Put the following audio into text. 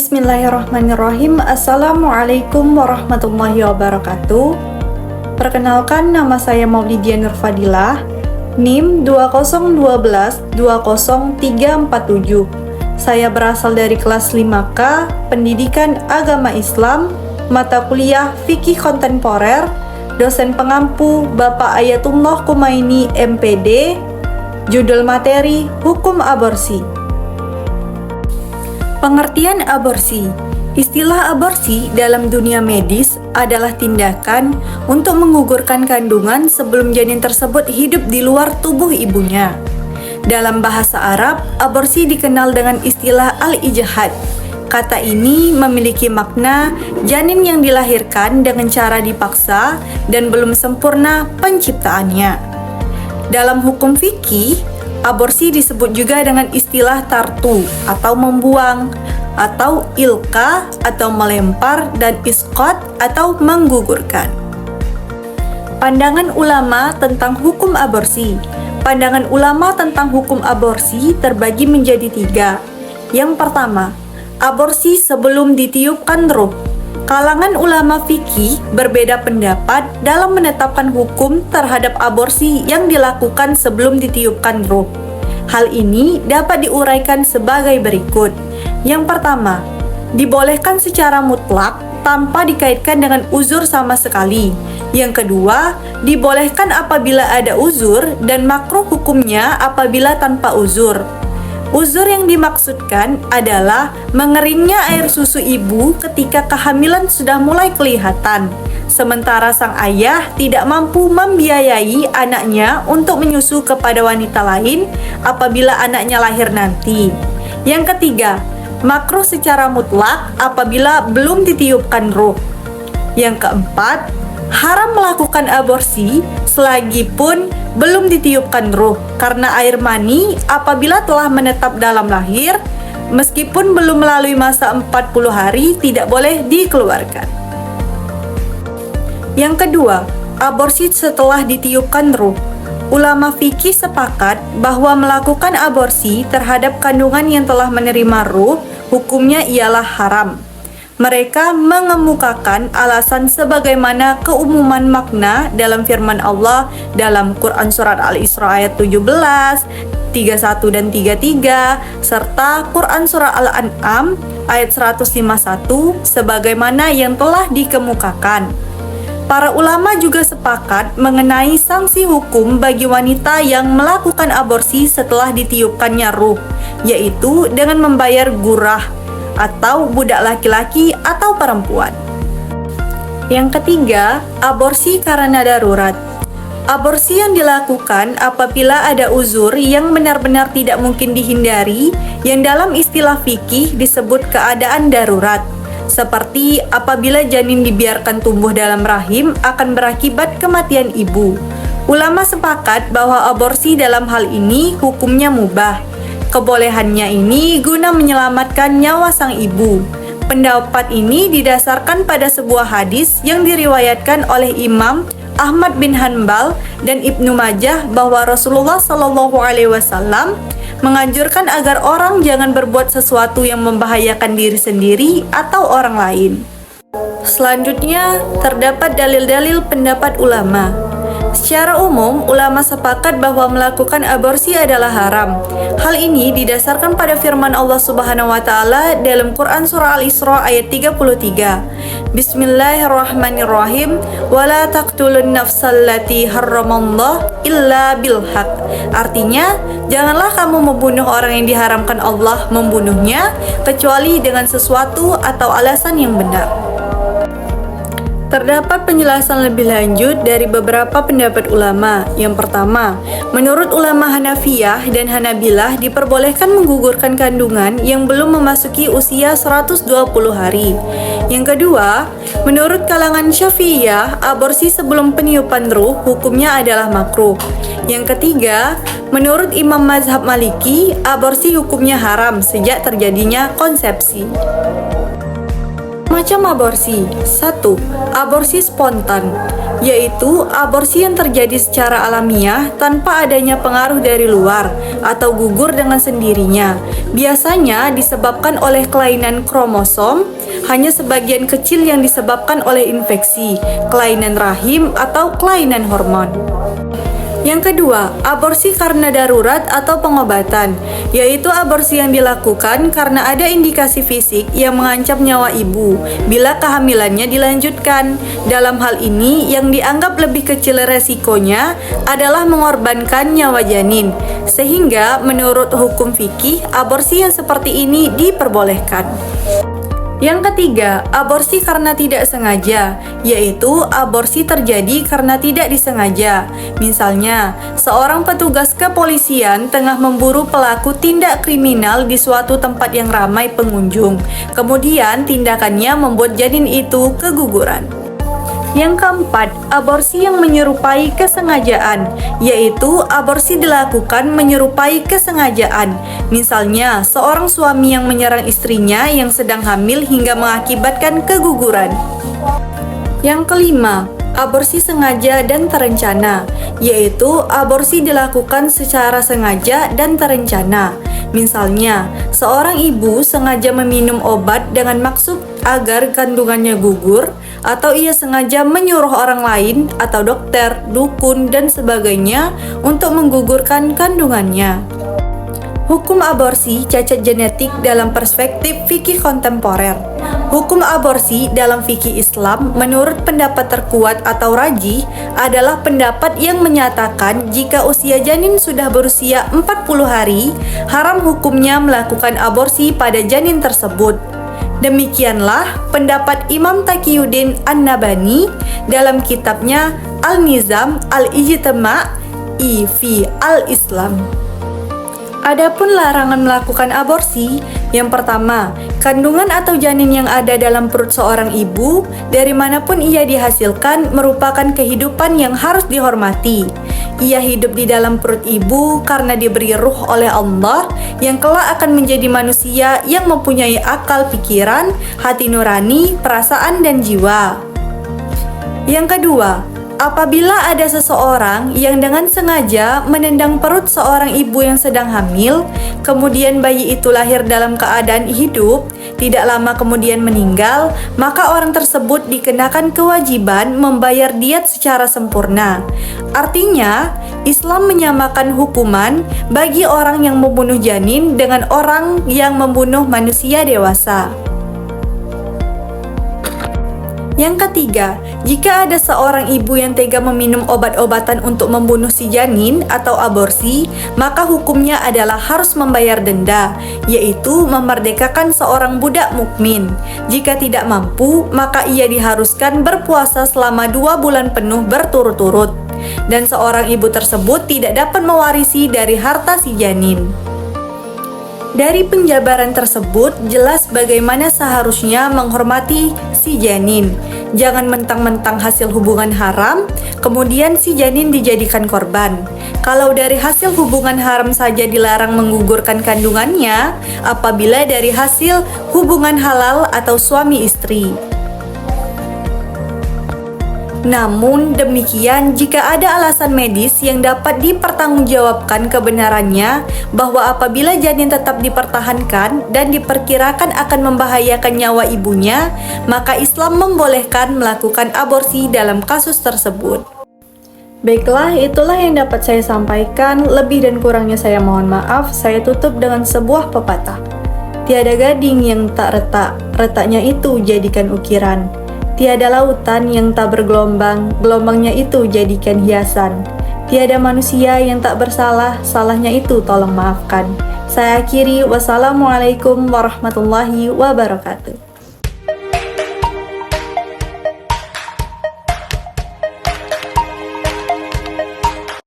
Bismillahirrahmanirrahim. Assalamualaikum warahmatullahi wabarakatuh. Perkenalkan, nama saya Maulidia Nurfadilah, NIM 2012-20347. Saya berasal dari kelas 5K, Pendidikan Agama Islam, mata kuliah Fikih Kontemporer, dosen pengampu Bapak Ayatullah Kumaini MPD, judul materi Hukum Aborsi. Pengertian aborsi. Istilah aborsi dalam dunia medis adalah tindakan untuk menggugurkan kandungan sebelum janin tersebut hidup di luar tubuh ibunya. Dalam bahasa Arab, aborsi dikenal dengan istilah al-ijhad. Kata ini memiliki makna janin yang dilahirkan dengan cara dipaksa dan belum sempurna penciptaannya. Dalam hukum fikih, aborsi disebut juga dengan istilah tartu atau membuang, atau ilka atau melempar, dan isqat atau menggugurkan. Pandangan ulama tentang hukum aborsi. Pandangan ulama tentang hukum aborsi terbagi menjadi 3. Yang pertama, aborsi sebelum ditiupkan ruh. Kalangan ulama fikih berbeda pendapat dalam menetapkan hukum terhadap aborsi yang dilakukan sebelum ditiupkan ruh. Hal ini dapat diuraikan sebagai berikut. Yang pertama, dibolehkan secara mutlak tanpa dikaitkan dengan uzur sama sekali. Yang kedua, dibolehkan apabila ada uzur dan makruh hukumnya apabila tanpa uzur. Uzur yang dimaksudkan adalah mengeringnya air susu ibu ketika kehamilan sudah mulai kelihatan, sementara sang ayah tidak mampu membiayai anaknya untuk menyusu kepada wanita lain apabila anaknya lahir nanti. Yang ketiga, makruh secara mutlak apabila belum ditiupkan ruh. Yang keempat, haram melakukan aborsi selagi pun belum ditiupkan ruh karena air mani apabila telah menetap dalam lahir meskipun belum melalui masa 40 hari tidak boleh dikeluarkan. Yang kedua, aborsi setelah ditiupkan ruh. Ulama fikih sepakat bahwa melakukan aborsi terhadap kandungan yang telah menerima ruh hukumnya ialah haram. Mereka mengemukakan alasan sebagaimana keumuman makna dalam firman Allah dalam Quran Surat Al-Isra ayat 17, 31 dan 33, serta Quran Surah Al-An'am ayat 151 sebagaimana yang telah dikemukakan. Para ulama juga sepakat mengenai sanksi hukum bagi wanita yang melakukan aborsi setelah ditiupkannya ruh, yaitu dengan membayar gurah atau budak laki-laki atau perempuan. Yang ketiga, aborsi karena darurat. Aborsi yang dilakukan apabila ada uzur yang benar-benar tidak mungkin dihindari, yang dalam istilah fikih disebut keadaan darurat. Seperti apabila janin dibiarkan tumbuh dalam rahim akan berakibat kematian ibu. Ulama sepakat bahwa aborsi dalam hal ini hukumnya mubah. Kebolehannya ini guna menyelamatkan nyawa sang ibu. Pendapat ini didasarkan pada sebuah hadis yang diriwayatkan oleh Imam Ahmad bin Hanbal dan Ibnu Majah bahwa Rasulullah SAW menganjurkan agar orang jangan berbuat sesuatu yang membahayakan diri sendiri atau orang lain. Selanjutnya, terdapat dalil-dalil pendapat ulama. Secara umum, ulama sepakat bahwa melakukan aborsi adalah haram. Hal ini didasarkan pada firman Allah Subhanahu wa taala dalam Quran surah Al-Isra ayat 33. Bismillahirrahmanirrahim. Wala taqtulun nafsallati harramallah illa bilhaq. Artinya, janganlah kamu membunuh orang yang diharamkan Allah membunuhnya kecuali dengan sesuatu atau alasan yang benar. Terdapat penjelasan lebih lanjut dari beberapa pendapat ulama. Yang pertama, menurut ulama Hanafiyah dan Hanabilah diperbolehkan menggugurkan kandungan yang belum memasuki usia 120 hari. Yang kedua, menurut kalangan Syafi'iyah, aborsi sebelum peniupan ruh hukumnya adalah makruh. Yang ketiga, menurut Imam Mazhab Maliki, aborsi hukumnya haram sejak terjadinya konsepsi. Macam aborsi. 1. Aborsi spontan, yaitu aborsi yang terjadi secara alamiah tanpa adanya pengaruh dari luar atau gugur dengan sendirinya. Biasanya disebabkan oleh kelainan kromosom, hanya sebagian kecil yang disebabkan oleh infeksi, kelainan rahim, atau kelainan hormon. Yang kedua, aborsi karena darurat atau pengobatan, yaitu aborsi yang dilakukan karena ada indikasi fisik yang mengancam nyawa ibu bila kehamilannya dilanjutkan. Dalam hal ini, yang dianggap lebih kecil resikonya adalah mengorbankan nyawa janin, sehingga menurut hukum fikih, aborsi yang seperti ini diperbolehkan. Yang ketiga, aborsi karena tidak sengaja, yaitu aborsi terjadi karena tidak disengaja. Misalnya, seorang petugas kepolisian tengah memburu pelaku tindak kriminal di suatu tempat yang ramai pengunjung. Kemudian, tindakannya membuat janin itu keguguran. Yang keempat, aborsi yang menyerupai kesengajaan, yaitu aborsi dilakukan menyerupai kesengajaan. Misalnya, seorang suami yang menyerang istrinya yang sedang hamil hingga mengakibatkan keguguran. Yang kelima, aborsi sengaja dan terencana, yaitu aborsi dilakukan secara sengaja dan terencana. Misalnya, seorang ibu sengaja meminum obat dengan maksud agar kandungannya gugur, atau ia sengaja menyuruh orang lain atau dokter, dukun, dan sebagainya untuk menggugurkan kandungannya. Hukum aborsi cacat genetik dalam perspektif fikih kontemporer. Hukum aborsi dalam fikih Islam menurut pendapat terkuat atau rajih adalah pendapat yang menyatakan jika usia janin sudah berusia 40 hari, haram hukumnya melakukan aborsi pada janin tersebut. Demikianlah pendapat Imam Taqiyuddin An-Nabhani dalam kitabnya Al-Nizam Al-Ijtima' fi Al-Islam. Adapun larangan melakukan aborsi, yang pertama, kandungan atau janin yang ada dalam perut seorang ibu, dari manapun ia dihasilkan, merupakan kehidupan yang harus dihormati. Ia hidup di dalam perut ibu karena diberi ruh oleh Allah yang kelak akan menjadi manusia yang mempunyai akal pikiran, hati nurani, perasaan, dan jiwa. Yang kedua, apabila ada seseorang yang dengan sengaja menendang perut seorang ibu yang sedang hamil, kemudian bayi itu lahir dalam keadaan hidup, tidak lama kemudian meninggal, maka orang tersebut dikenakan kewajiban membayar diat secara sempurna. Artinya, Islam menyamakan hukuman bagi orang yang membunuh janin dengan orang yang membunuh manusia dewasa. Yang ketiga, jika ada seorang ibu yang tega meminum obat-obatan untuk membunuh si janin atau aborsi, maka hukumnya adalah harus membayar denda, yaitu memerdekakan seorang budak mukmin. Jika tidak mampu, maka ia diharuskan berpuasa selama 2 bulan penuh berturut-turut, dan seorang ibu tersebut tidak dapat mewarisi dari harta si janin. Dari penjabaran tersebut, jelas bagaimana seharusnya menghormati si janin. Jangan mentang-mentang hasil hubungan haram, kemudian si janin dijadikan korban. Kalau dari hasil hubungan haram saja dilarang menggugurkan kandungannya, apabila dari hasil hubungan halal atau suami istri. Namun demikian, jika ada alasan medis yang dapat dipertanggungjawabkan kebenarannya, bahwa apabila janin tetap dipertahankan dan diperkirakan akan membahayakan nyawa ibunya, maka Islam membolehkan melakukan aborsi dalam kasus tersebut. Baiklah, itulah yang dapat saya sampaikan. Lebih dan kurangnya saya mohon maaf. Saya tutup dengan sebuah pepatah. Tiada gading yang tak retak, retaknya itu jadikan ukiran. Tiada lautan yang tak bergelombang, gelombangnya itu jadikan hiasan. Tiada manusia yang tak bersalah, salahnya itu tolong maafkan. Saya akhiri, wassalamualaikum warahmatullahi wabarakatuh.